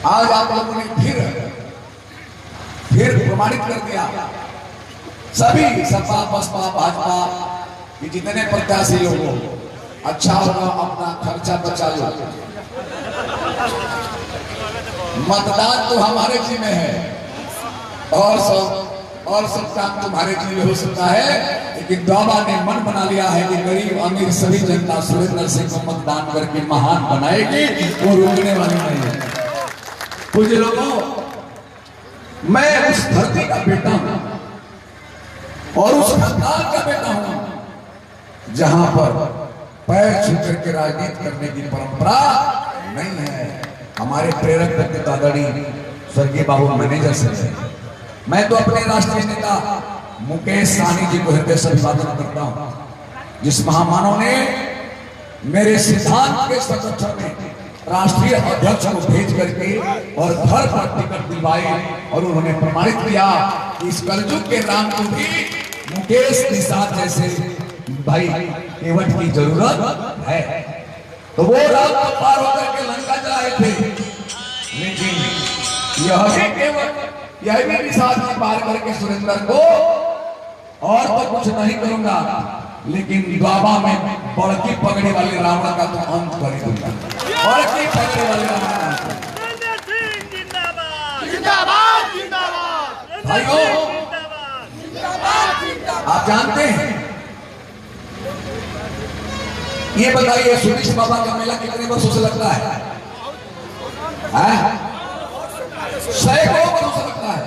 आज आप लोगों ने फिर प्रमाणित कर दिया सभी सपा बसपा भाजपा कि जितने प्रत्याशी लोग हो अच्छा होगा अपना खर्चा बचा लो। मतदान तो हमारे जी में है और सब काम तुम्हारे जी में हो सकता है, लेकिन बाबा ने मन बना लिया है कि गरीब अमीर सभी जनता सुरेंद्र सिंह को मतदान करके महान बनाएगी, वो रोकने वाली नहीं है। कुछ लोगों, मैं उस धरती का बेटा हूं और उस खानदान का बेटा हूं जहां पर पैर छू करके राजनीति करने की परंपरा नहीं है। हमारे प्रेरक व्यक्ति आदरणीय स्वर्गीय बाबू मैनेजर से मैं तो अपने राष्ट्रीय नेता मुकेश सहनी जी को हृदय से अभिवादन करता हूं, जिस महामानव ने मेरे सिद्धांत के संगठन में राष्ट्रीय अध्यक्ष को भेज करके और घर पर टिकट दिलवाई और उन्होंने प्रमाणित किया कि इस कलयुग के राम को भी मुकेश निषाद जैसे भाई केवट की जरूरत है। तो वो राम को पार होकर के लंका चलाए थे, लेकिन यह भी निषाद की पार करके सुरेंद्र को और तो कुछ नहीं करूंगा, लेकिन बाबा में बड़की पगड़ी वाले रावण का तो अंत कर दूंगा। बड़की पगड़ी वाले रावण भाइयों, आप जानते हैं, ये बताइए सुनीश बाबा का मेला कितने वर्षों से लगता है? सैकड़ों वर्षों से लगता है।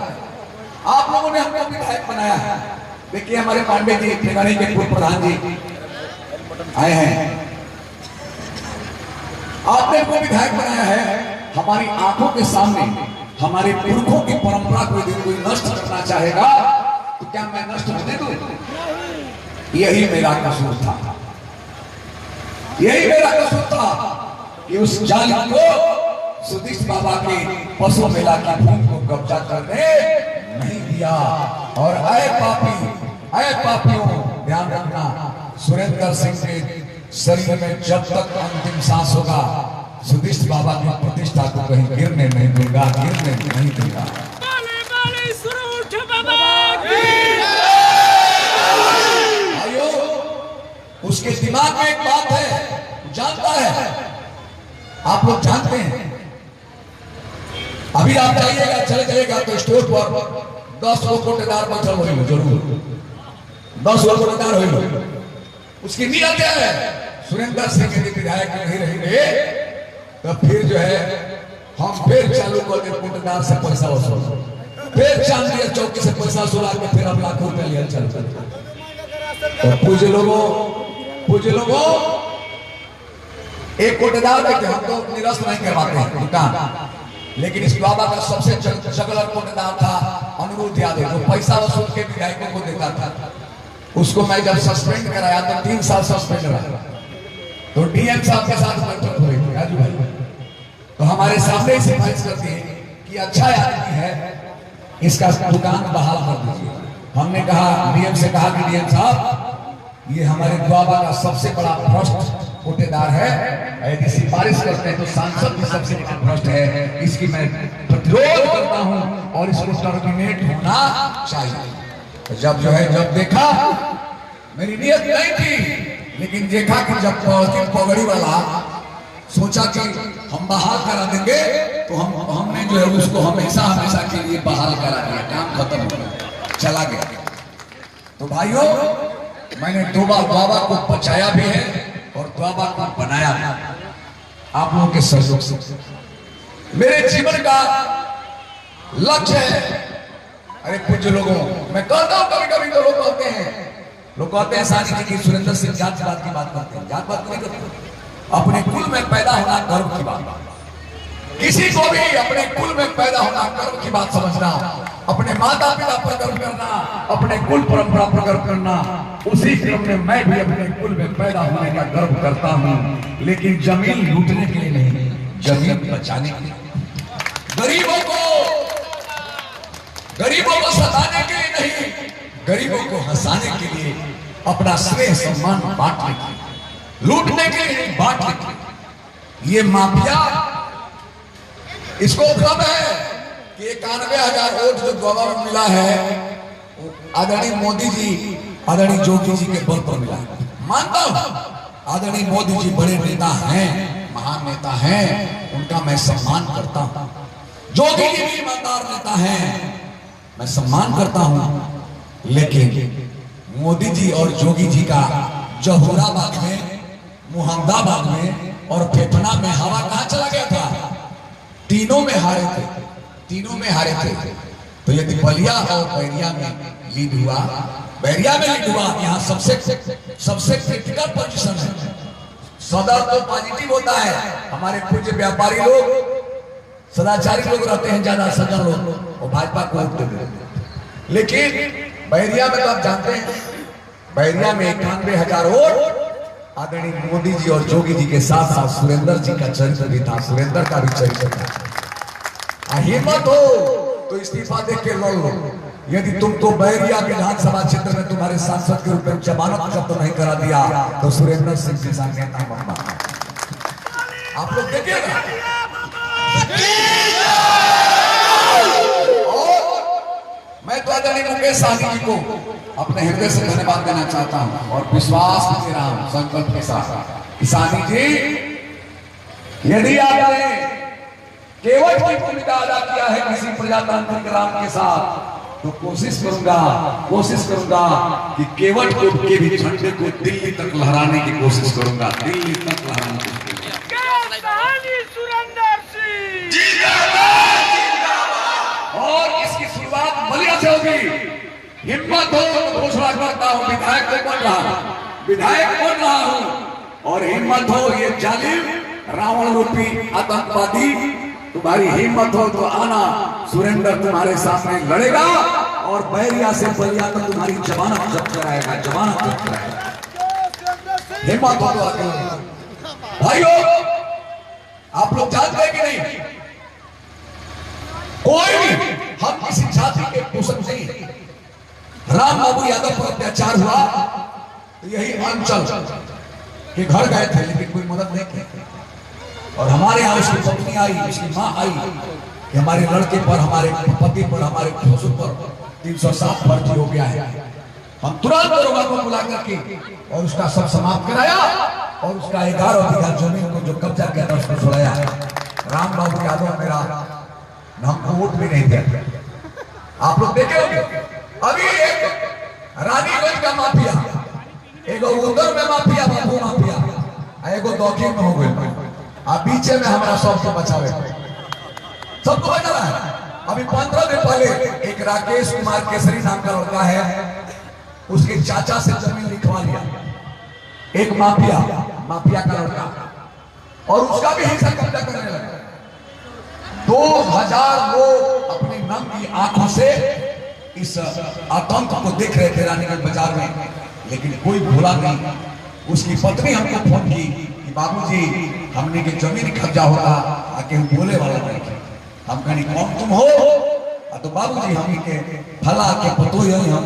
आप लोगों ने हमको विधायक बनाया है। देखिए हमारे पांडे जी ठेकानी के पूर्व प्रधान जी आए हैं, आपने हमको विधायक बनाया है। हमारी आंखों के सामने हमारे पुरखों की परंपरा को यदि कोई नष्ट करना चाहेगा तो क्या मैं नष्ट होने दूं? यही मेरा कसूर था, यही मेरा कसूर था कि उस जालिम को सुदीश बाबा के पशु मेला की भूमि को कब्जा करने नहीं दिया। और आए पापियों, ध्यान रखना, सुरेंद्र सिंह के शरीर में जब तक अंतिम सांस होगा सुदीश बाबा की प्रतिष्ठा को कहीं गिरने नहीं दूंगा, गिरने नहीं दूंगा। भाइयों, उसके दिमाग में एक बात है, जानता है, आप लोग जानते हैं। अभी आप जाइएगा, चले जाइएगा तो स्टोर पर 10 लोग कोटेदार बैठल हो, जरूर 10 लोग कोटेदार हो। उसकी नीयत क्या है? सुरेंद्र सिंह यदि विधायक नहीं रहेंगे तो फिर जो है हम फिर चालू कर दे कोटेदार से पैसा वसूल, फिर चांदिया चौकी से पैसा वसूला के फिर हम लाखों रुपया लिया चल। तो पूज्य लोगों, एक कोटेदार देखते हम तो निरस्त नहीं करवाते हैं दुकान, लेकिन इस बाबा का सबसे जगलर कोटेदार था अनुरोध यादव, जो पैसा वसूल के विधायकों को देता था। उसको मैं जब सस्पेंड कराया तो 3 साल सस्पेंड रहा। तो डीएम साहब के साथ बैठक हुई थी राजू भाई, तो हमारे सामने ही सिफारिश करती है कि अच्छा आदमी है, इसका दुकान बहाल कर दीजिए। हमने कहा, डीएम से कहा कि डीएम साहब, ये हमारे बाबा का सबसे बड़ा भ्रष्ट कोटेदार है, यदि सिफारिश करते हैं तो सांसद भी सबसे भ्रष्ट है, इसकी मैं प्रतिरोध करता हूं और इसको टर्मिनेट होना चाहिए। जब देखा, मेरी नियत नहीं थी, लेकिन देखा कि जब पगड़ी वाला सोचा कि हम बहाल करा देंगे तो हमने जो है उसको हमेशा के लिए बहाल करा दिया, काम खत्म हो गया, चला गया। तो भाइयों, मैंने 2 बार बाबा को बचाया भी है और बाबा को बनाया है आप लोगों के सहयोग से। मेरे जीवन का लक्ष्य है। अरे पूज्य लोगों, मैं कहता हूं कभी तो लोग कहते हैं सानी जी की सुरेंद्र सिंह जात-पात की बात करते हैं, जात-पात नहीं करते। अपने कुल में पैदा होना गर्व की बात, किसी को भी अपने कुल में पैदा होना गर्व की बात समझना, अपने माता पिता पर गर्व करना, अपने कुल परंपरा पर गर्व करना। उसी क्रम में मैं भी अपने कुल में पैदा होने का गर्व करता हूं, लेकिन जमीन लूटने के लिए नहीं, जमीन बचाने के लिए, गरीबों को सताने के लिए नहीं, गरीबों को हंसाने के लिए, अपना स्नेह सम्मान बांटने के लिए, लूटने के लिए बांटने के लिए। ये माफिया इसको भ्रम है कि 91,000 वोट जो गोवा में मिला है आदरणीय मोदी जी, आदरणीय योगी जी के बल पर मिला। मानता हूं आदरणीय मोदी जी बड़े नेता हैं, महान नेता हैं, उनका मैं सम्मान करता हूं। योगी जी भी ईमानदार नेता हैं, मैं सम्मान करता हूं। लेकिन मोदी जी और योगी जी का जहूराबाद में, मुहम्मदाबाद में और फेफना में हवा कहां चला गया था? तीनों में हारे थे, तीनों में हारे थे। तो यदि बलिया और बैरिया में लीड हुआ, बैरिया में लीड हुआ, यहाँ सबसे क्रिटिकल पोजीशन है। सदर तो पॉजिटिव होता है, हमारे पूज्य व्यापारी लोग, सदाचारी लोग रहते हैं, ज्यादा सज्जन लोग, और भाजपा को वोट देते हैं। लेकिन बैरिया में तो आप जानते हैं, बैरिया में 91,000 वोट आदरणीय मोदी जी और योगी जी के साथ साथ सुरेंद्र जी का चरित्र भी था, सुरेंद्र का भी चरित्र था। हिम्मत हो तो इस्तीफा दे के लड़ लो। यदि तुमको बैरिया विधानसभा क्षेत्र में तुम्हारे सांसद के रूप में जमानत जब्त नहीं करा दिया तो सुरेंद्र सिंह के साथ नेता बनना। आप लोग देखिएगा। और मैं तो आदरणीय मुकेश सहनी जी को अपने हृदय से धन्यवाद देना चाहता हूं और विश्वास दे रहा हूं संकल्प के साथ। सहनी जी, यदि आपने केवट की भूमिका अदा किया है किसी प्रजातांत्रिक राम के साथ, तो कोशिश करूंगा कि केवट के भी झंडे को दिल्ली तक लहराने की कोशिश करूंगा, दिल्ली तक लहराने की कोशिश। और इसकी शुरुआत बलिया से होगी। हिम्मत हो तो घोषणा करता हूं, विधायक बन रहा हूं। और हिम्मत हो, ये जालिम रावण रूपी आतंकवादी, तुम्हारी हिम्मत हो तो आना, सुरेंद्र तुम्हारे सामने लड़ेगा और बैरिया से बलिया तक तुम्हारी जमानत जब्त कराएगा, जमानत जब्त कराएगा। हिम्मत हो तो आगे भाइयों, आप लोग जानते हैं कि नहीं, कोई भी हम किसी जाति के पोषक नहीं है। राम बाबू यादव पर अत्याचार हुआ तो यही अंचल के घर गए थे, लेकिन कोई मदद नहीं की। और हमारे यहाँ उसकी पत्नी आई, उसकी माँ आई कि हमारे लड़के पर, हमारे पति पर, हमारे ससुर पर 307 भर्ती हो गया है। हम तुरंत दरोगा को बुला करके और उसका सब समाप्त कराया और उसका 11 बीघा जमीन को जो कब्जा किया था उसको छुड़ाया है। राम बाबू यादव मेरा हमको वोट भी नहीं दिया। आप लोग देखे होंगे, अभी एक रानीगंज का माफिया, एगो उधर में माफिया, बाबू माफिया, एगो दौखी में हो गए, आप पीछे में हमारा सबको बचावे, सबको बचा रहा है। अभी 15 दिन पहले एक राकेश कुमार केसरी नाम का लड़का है, उसके चाचा से जमीन लिखवा लिया, एक माफिया का लड़का, और उसका भी हिस्सा कब्जा करने लगा। 2000 लोग अपनी नंगी आंखों से इस आतंक को देख रहे थे रानीगंज बाजार में, लेकिन कोई भूला नहीं। उसकी पत्नी हमको फोन की कि बाबूजी हमने के जमीन कब्जा होगा, आके हम बोले वाला नहीं। हम कहीं कौन तुम हो? तो बाबूजी हम के फला के पतो ही हम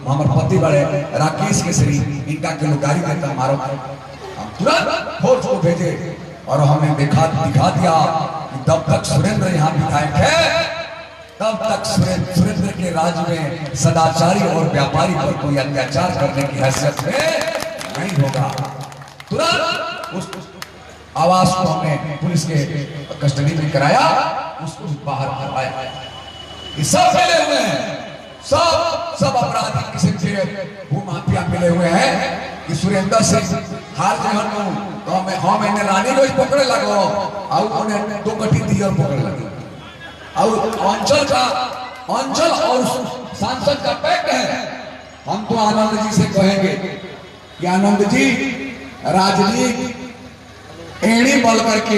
हमारे पति बड़े राकेश केसरी, इनका के लोग गाड़ी देता मारो। हम तुरंत फोर्स को भेजे और हमें दिखा दिया कि तब तक सुरेंद्र यहाँ विधायक है, तब तक सुरेंद्र के राज में सदाचारी और व्यापारी पर कोई अत्याचार करने की हैसियत में नहीं होगा। तुरंत उस आवास को हमने पुलिस के कस्टडी में कराया, उसको बाहर करवाया। ये सब मिले हुए हैं, सब अपराधी किस्म के भूमाफिया मिले हुए हैं कि सुरेंद्र सिंह हार जहन तो हम इन्हें रानी रोज पकड़े लगो और उन्हें 2 कटी दिया पकड़े लगे। और अंचल और सांसद का पैक्ट है। हम तो आनंद जी से कहेंगे कि आनंद जी, राजनीति एड़ी बल करके,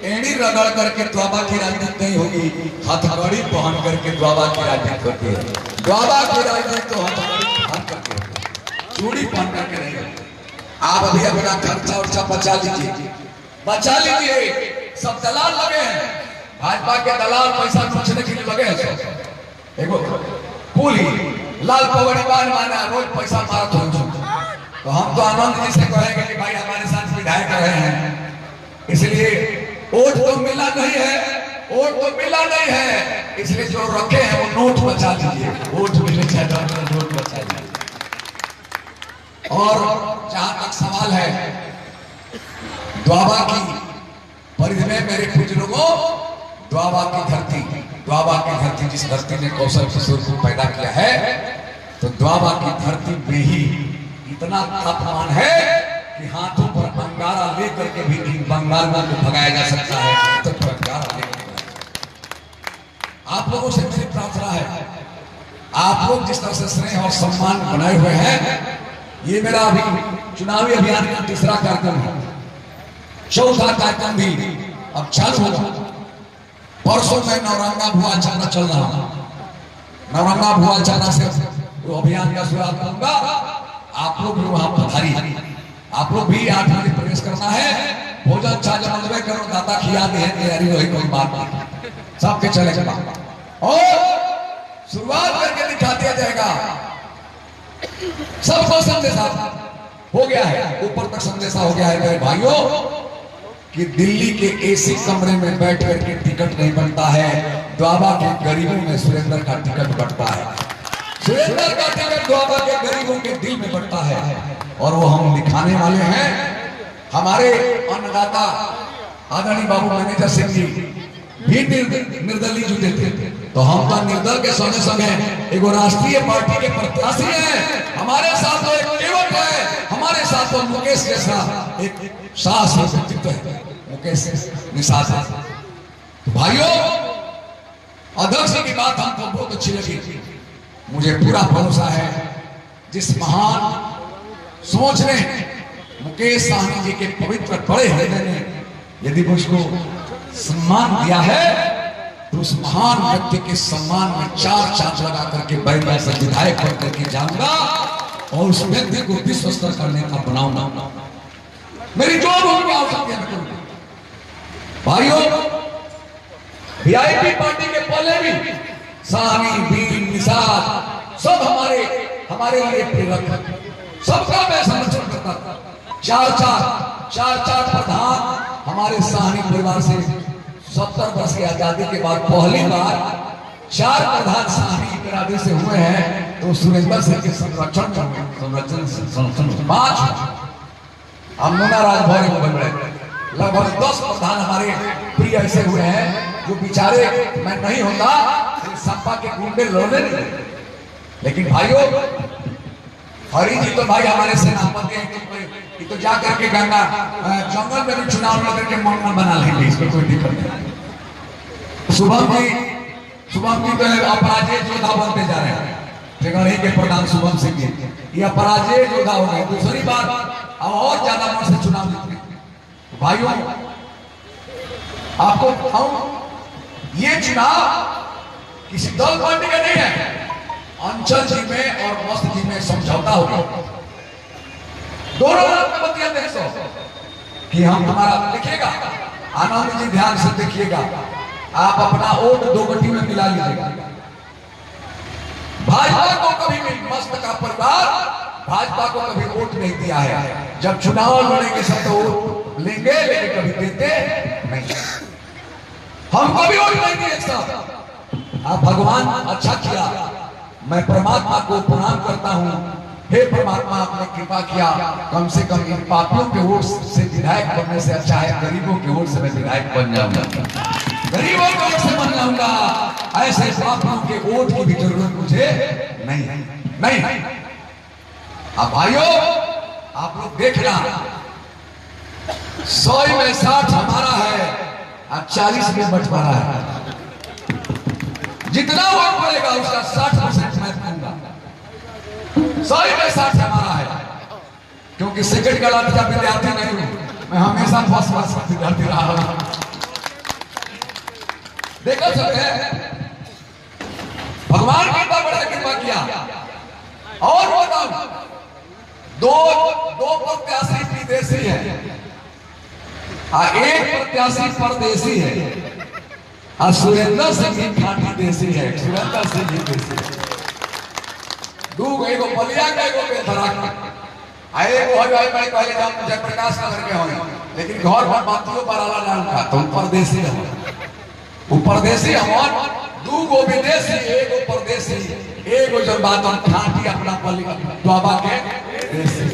एड़ी रगड़ करके द्वाबा की राजनीति नहीं होगी, हथकड़ी पहन करके द्वाबा की राजनीति होती है। द्वाबा की राजनीति तो हथकड़ी पहन करके, चूड़ी पहन करके नहीं होती। आप अभी अपना खर्चा उर्चा बचा लीजिए। सब दलाल लगे हैं, भाजपा के दलाल पैसा पूछने के लिए लगे हैं। एगो कुली लाल पगड़ी माना रोज पैसा मारत हो। तो हम तो आनंद जी से कहेंगे कि भाई हमारे साथ विधायक रहे हैं, इसलिए वोट तो मिला नहीं है, वोट तो मिला नहीं है, इसलिए जो रखे हैं वो नोट बचा लीजिए, वोट मिले चाहे नोट बचा लीजिए। और जहां तक सवाल है द्वाबा की परिधि में, मेरे कुछ लोगों, द्वाबा की धरती जिस धरती ने कौशल किशोर को पैदा किया है, तो द्वाबा की धरती में ही इतना तापमान है कि हाथों पर अंगारा लेकर के भी इन बंगालियों को भगाया जा सकता है। तो अंगारा लेकर आप लोगों से मेरी प्रार्थना है, आप लोग जिस तरह से स्नेह और सम्मान बनाए हुए हैं, ये मेरा अभी चुनावी अभियान का तीसरा कार्यक्रम है, चौथा कार्यक्रम भी अब चालू होगा। परसों में नौरंगा भुआ चाना चल रहा हूं, नौरंगा भुआ चाना से वो अभियान का शुरुआत करूंगा। आप लोग भी वहां पधारिए, आप लोग भी 8 बजे प्रवेश करना है। भोजन छाजा मंडवे करो, दाता खिया दे, तैयारी रही, कोई बात नहीं, सबके चलेगा और शुरुआत करके दिखा दिया जाएगा। सबको संदेशा हो गया है, ऊपर तक संदेशा हो गया है मेरे भाइयों, कि दिल्ली के एसी कमरे में बैठ करके टिकट नहीं बनता है, द्वाबा के गरीबों में सुरेंद्र का टिकट बनता है। सुरेंद्र का टिकट द्वाबा के गरीबों के दिल में बनता है, और वो हम दिखाने वाले हैं। हमारे अन्नदाता आदरणीय बाबू मैनेजर सिंह जी भी निर्दलीय जुटे थे, तो हम तो निर्दल के संगे संगे एगो राष्ट्रीय पार्टी के प्रत्याशी हैं। हमारे साथ तो एक युवक है, हमारे साथ तो मुकेश जैसा एक साहस व्यक्तित्व है, मुकेश निषाद है। तो भाइयों, अध्यक्ष की बात हमको बहुत अच्छी लगी। मुझे पूरा भरोसा है जिस महान सोच ने मुकेश साहनी जी के पवित्र बड़े हृदय ने यदि मुझको सम्मान दिया है, तो उस महान व्यक्ति के सम्मान में 4 चांद लगा करके बैठा से विधायक बन करके जाऊंगा और उस व्यक्ति को विश्व स्तर करने का बनाऊंगा। मेरी जो भूमिका हो सकती है मैं करूंगा। भाइयों, वीआईपी पार्टी के पहले भी साहनी, बीन, निषाद सब हमारे लिए प्रेरक, सबका मैं समर्थन करता था। 4 प्रधान हमारे साहनी परिवार से 70 वर्ष की आजादी के बाद पहली बार 4 प्रधान साहनी बिरादरी से हुए हैं। तो सुरेंद्र सिंह के संरक्षण 5 अमुना राजभर बन रहे, लगभग 10 प्रधान हमारे प्रिय ऐसे हुए हैं जो बेचारे मैं नहीं होता सपा के गुंडे लोने नहीं। लेकिन भाइयों, हरी जी तो भाई हमारे सेनापति हैं, कि तो जा करके गंगा जंगल में भी चुनाव लड़ के मंगल बना लेंगे, इसमें कोई दिक्कत नहीं। शुभम जी तो अपराजय योद्धा बनते जा रहे हैं, टेगड़ी के प्रधान शुभम सिंह जी ये अपराजय योद्धा हो गए, दूसरी बार अब और ज्यादा मन से चुनाव जीते। भाइयों, आपको बताऊं, ये चुनाव किसी दल पार्टी का नहीं है, अंचल जी में और मस्त जी में समझौता होगा। दोनों बतिया देखो कि हम हमारा देखिएगा, आनंद जी ध्यान से देखिएगा, आप अपना वोट 2 गट्टी में मिला लीजिएगा। भाजपा को कभी भी मस्त का परिवार भाजपा को कभी वोट नहीं दिया है। जब चुनाव लड़ेंगे सब तो वोट लेंगे, लेकिन कभी देते नहीं। हम कभी वोट नहीं दिए साहब। आप भगवान अच्छा किया, मैं परमात्मा को प्रणाम करता हूँ। हे परमात्मा, आपने कृपा किया, कम से कम इन पापियों के वोट से विधायक बनने से अच्छा है गरीबों के वोट से मैं विधायक बन जाऊंगा, गरीबों के वोट से बन जाऊंगा। ऐसे पापियों के वोट की भी जरूरत मुझे नहीं। अब भाइयों, आप लोग देखना, 100 में 60 हमारा है और 40 में बंटवारा है। जितना वोट पड़ेगा उसका 60% मैं दूंगा। 100 में 60 हमारा है, क्योंकि सेकंड क्लास का विद्यार्थी नहीं हूं मैं, हमेशा फर्स्ट क्लास का विद्यार्थी रहा हूं। देखो सकते भगवान कितना बड़ा कृपा किया। और बताओ, दो प्रत्याशी विदेशी है और 1 प्रत्याशी परदेशी है, और सुरेंद्र सिंह जी खाटी देसी है। सुरेंद्र सिंह जी देसी दूगो, एगो बलिया का, एगो बेथरा का, एगो हो जाए मैं पहले जाऊं जयप्रकाश नगर के होने, लेकिन घर पर बातियों पर आला नाम का तुम परदेसी हो। वो परदेसी हमन दू गो विदेशी एगो परदेसी एगो जब बात हम खाती अपना पली द्वाबा के देसी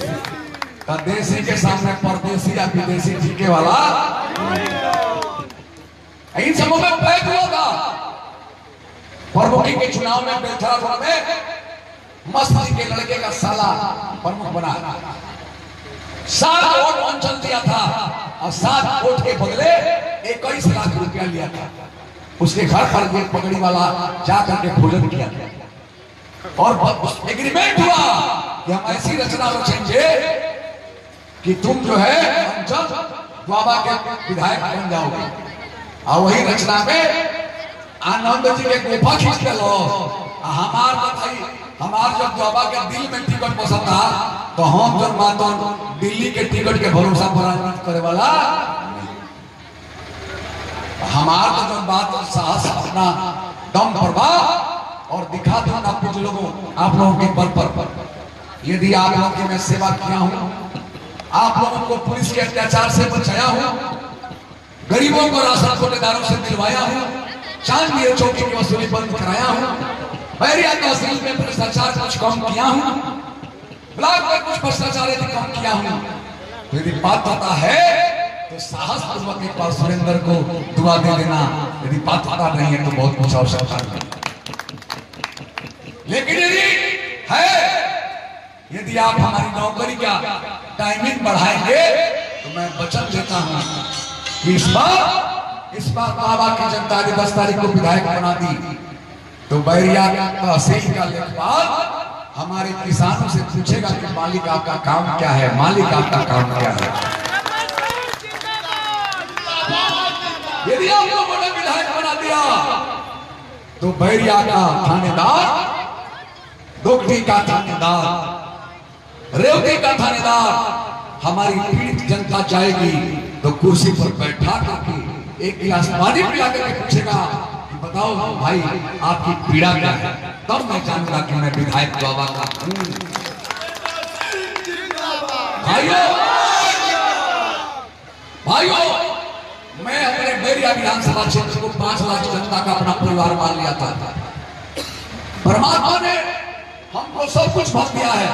का देसी के सामने परदेसी या विदेशी जीके वाला इन सबों में पैक हुआ था। प्रमुखी के चुनाव में बेलथरा में मस्ती के लड़के का साला प्रमुख बना 7 वोट अंचल दिया था और 7 वोट के बदले 21 लाख रुपया लिया था। उसके घर पर एक पगड़ी वाला जाकर के भोजन किया और एग्रीमेंट हुआ कि हम ऐसी रचना रचेंगे कि तुम जो है अंचल द्वाबा के विधायक बन जाओगे। और वही रचना में आनंद जी के गुफा खींच के लो हमार बताई हमार जब द्वाबा के दिल में टिकट पसंद था तो हम जब बात दिल्ली के टिकट के भरोसा पर राजनीति करे वाला हमार तो जब बात साहस अपना दम पर बा और दिखा दो ना कुछ लोगों आप लोगों के बल पर यदि आप लोगों की मैं सेवा किया हूं आप लोगों को पुलिस के अत्याचार से बचाया हूं गरीबों को राशन कोटेदारों से दिलवाया हूं चांदनी चौकी की वसूली बंद कराया हूं बैरिया तहसील में भ्रष्टाचार कुछ कम किया हूं ब्लॉक में कुछ भ्रष्टाचार कम किया हूं। यदि बात पता है तो साहस पूर्वक एक बार सुरेंद्र को दुआ दे देना। यदि बात पता नहीं है तो बहुत कुछ आवश्यकता है। लेकिन यदि है यदि आप हमारी नौकरी का टाइमिंग बढ़ाएंगे तो मैं वचन देता हूं कि इस बार बाबा की जनता ने 10 तारीख को विधायक बना दी तो बैरिया तहसील का लेखपाल हमारे किसानों से पूछेगा कि मालिक आपका काम क्या है मालिक आपका काम क्या है। यदि आप लोगों ने विधायक बना दिया तो बैरिया का थानेदार दोगटी का थानेदार रेवती का थानेदार हमारी पीड़ित जनता जाएगी तो कुर्सी पर बैठा करके एक गिलास पानी पिला करके पूछेगा कि बताओ भाई आपकी पीड़ा क्या है तब मैं जानूंगा कि मैं विधायक बाबा का हूं। भाइयों मैं अपने बैरिया विधानसभा क्षेत्र को 5 लाख जनता का अपना परिवार मान लिया था। परमात्मा ने हमको सब कुछ भर दिया है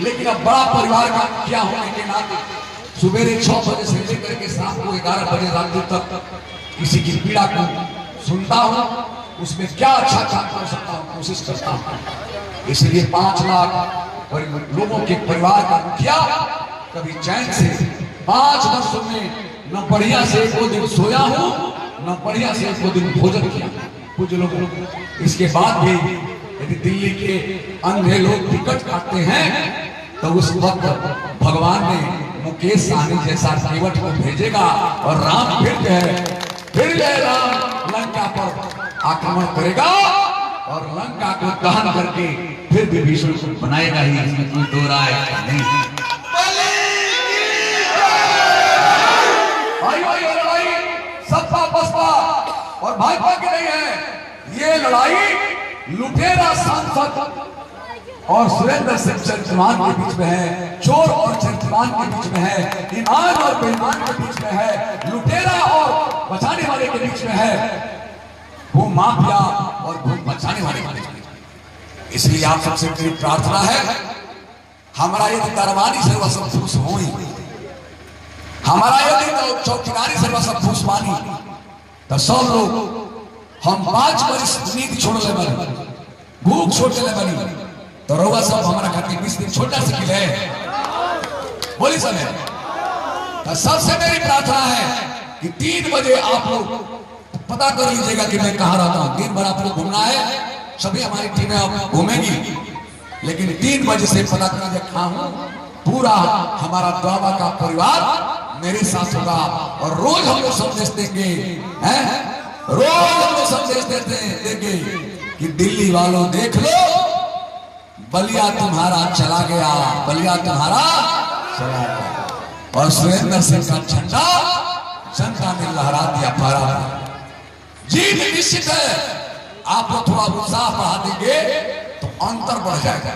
लेकिन अब बड़ा परिवार का क्या होने के नाते सुबह 6 बजे से लेकर के शाम को 11 बजे रात तक किसी की पीड़ा को सुनता हूं उसमें क्या अच्छा काम कर सकता हूं कोशिश करता हूं। इसलिए 5 लाख लोगों के परिवार का मुखिया कभी चैन से 5 वर्षों में न बढ़िया से एक दिन सोया हूं न बढ़िया से एक दिन भोजन किया। कुछ लोग इसके बाद भी यदि दिल्ली के अन्य लोग टिकट काटते हैं तो उस वक्त भगवान ने मुकेश सहनी जैसा केवट को भेजेगा और राम फिर राम लंका पर आक्रमण करेगा और लंका को दहन करके फिर विभीषण को बनाएगा ही इसमें कोई दो राय नहीं। ये लड़ाई सपा बसपा और भाजपा की नहीं है ये लड़ाई लुटेरा सांसद और सुरेंद्र सिंह चरित्रमान के बीच में है चोर और चरित्रमान के बीच में है ईमान और बेईमान के बीच में है लुटेरा और बचाने वाले के बीच में है वो माफिया और वो बचाने वाले के बीच में। इसलिए आप सबसे मेरी प्रार्थना है हमारा यदि दरबारी सर्वस्व फूस हो हमारा यदि चौकीदारी सर्वस्व फूस मानी तो सब लोग हम 5 वर्ष नींद छोड़ ले बनी भूख छोड़ ले बनी तो रोगा सब हमारा खातिर 20 दिन छोटा सा किले बोली समय तो सबसे मेरी प्रार्थना है कि 3 बजे आप लोग पता कर लीजिएगा कि मैं कहाँ रहता हूँ। दिन भर आप लोग घूमना है सभी हमारी टीमें अब घूमेंगी लेकिन 3 बजे से पता कर लीजिए कहाँ हूँ। पूरा हमारा द्वाबा का परिवार मेरे साथ होगा और रोज हम लोग संदेश देंगे रोज हम लोग संदेश देंगे कि दिल्ली वालों देख लो बलिया तुम्हारा चला गया बलिया तुम्हारा चला गया और सुरेंद्र सिंह का झंडा जनता ने लहरा दिया फहरा जीत निश्चित है। आप लोग थोड़ा उत्साह बढ़ा देंगे तो अंतर बढ़ जाएगा।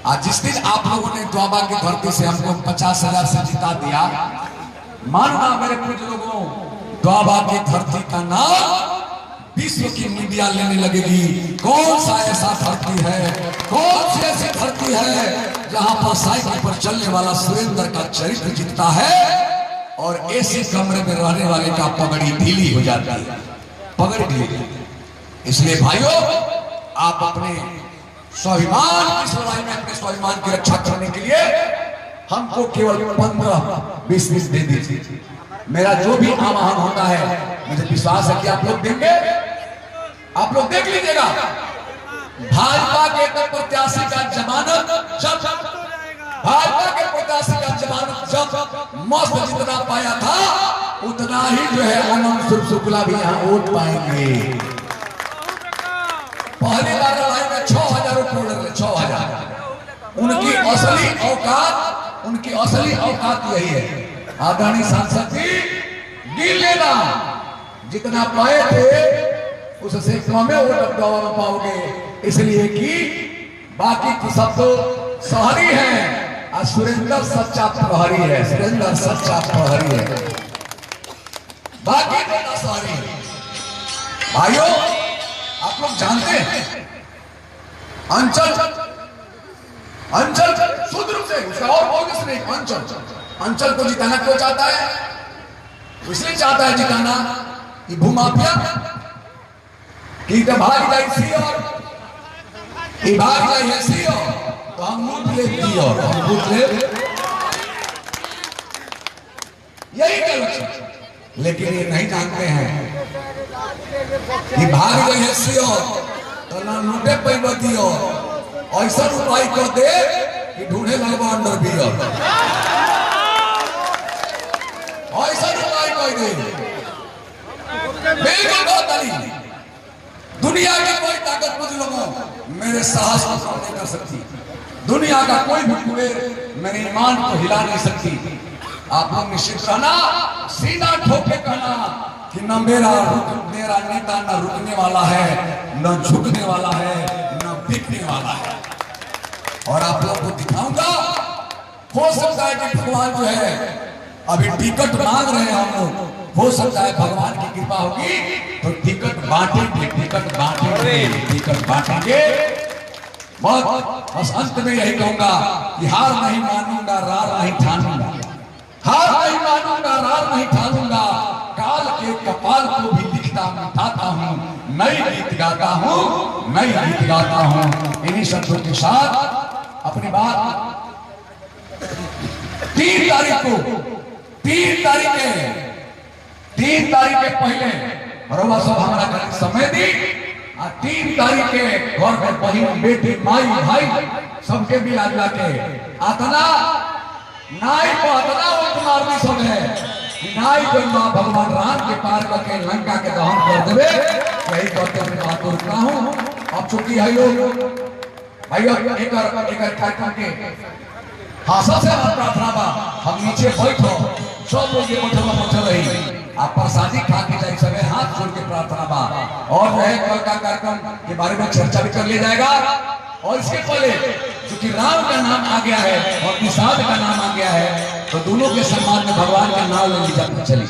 आज जिस दिन आप लोगों ने द्वाबा की धरती से हमको 50,000 से जिता दिया मानना मेरे कुछ लोगों द्वाबा की धरती का नाम विश्व की मीडिया लेने लगेगी। कौन सा ऐसा धरती है, कौन सी ऐसी धरती है जहां पर साइकिल पर चलने वाला सुरेंद्र का चरित्र जीतता है और ऐसे कमरे में रहने वाले का पगड़ी ढीली हो जाती है, पगड़ी ढीली। इसलिए भाइयों, आप अपने स्वाभिमान की लड़ाई में अपने स्वाभिमान की रक्षा करने के लिए हमको केवल 15-20 दे दीजिए। मेरा जो भी आह्वान होता है, मुझे विश्वास है कि आप लोग देंगे। आप लोग देख लीजिएगा, भाजपा के प्रत्याशी का जमानत जब भाजपा के प्रत्याशी का जमानत जब मस्त जितना पाया था, उतना ही जो है आनंद शुक्ला भी यहाँ वोट पाएंगे। पहली बार लड़ाई में 6,000 वोट लड़े, 6,000। उनकी असली औकात यही है। आदरणीय सांसद जी, गिन लेना, जितना पाए थे उससे कम वोट दवा में पाओगे, इसलिए कि बाकी तो सब तो शहरी है और सुरेंद्र सच्चा प्रहरी है। सुरेंद्र सच्चा प्रहरी है, बाकी तो शहरी है। भाइयों, आप लोग जानते हैं अंचल शुद्ध रूप से उसका और कोई कुछ नहीं। अंचल को जिताना क्यों चाहता है? इसलिए चाहता है जिताना कि भूमाफिया की भाग जाए सी और भाग जाए सी और तो हम लूट ले दी और हम लूट ले, यही कर। लेकिन ये नहीं जानते हैं कि भाग गई है सी और तो ना लूटे पैबती और ऐसा उपाय कर दे कि ढूंढे लगवा अंडर बियर। ऐसा उपाय कर दे, बिल्कुल बहुत नहीं। दुनिया की कोई ताकत मुझ लोगों मेरे साहस को कम नहीं कर सकती। दुनिया का कोई भी कुबेर मेरे ईमान को हिला नहीं सकती। आप लोग निश्चित रहना, सीधा ठोके कहना कि न मेरा नेता न रुकने वाला है, न झुकने वाला है, न बिकने वाला है। और आप लोग को दिखाऊंगा, हो सकता है कि भगवान जो है अभी टिकट मांग रहे हैं हम लोग, हो सकता है भगवान की कृपा होगी तो टिकट बांटेंगे। बस अंत में यही कहूंगा कि हार नहीं मानूंगा, रार नहीं ठानूंगा, हार नहीं मानूंगा, रार नहीं ठानूंगा। काल के कपाल को भी लिखता मिटाता हूँ, नई गीत गाता हूँ, नई गीत गाता हूँ। इन्हीं शब्दों के साथ अपनी बात 3 तारीख के पहले रउआ सब हमारा समय दी। 3 तारीख के घर में बहन बेटी माई भाई सबके भी आज लाके आतना नाई को अतना वक्त मारनी सब है कि नाई को मां भगवान राम के पार करके लंका के दहन कर देवे। यही कहते हुए बात को रुकना हूं। अब चूंकि है लोग भाइयों एक कार्यक्रम के हासा से प्रार्थना बा, हम नीचे बैठो, सब लोग ये बैठल रही, आप प्रसादी खा के जाए, सब हाथ जोड़ के प्रार्थना बा। और जो है कल का कार्यक्रम के बारे में चर्चा भी कर लिया जाएगा। और इसके पहले क्योंकि राम का नाम आ गया है और निषाद का नाम आ गया है, तो दोनों के सम्मान में भगवान का नाम ले लीजिए चली।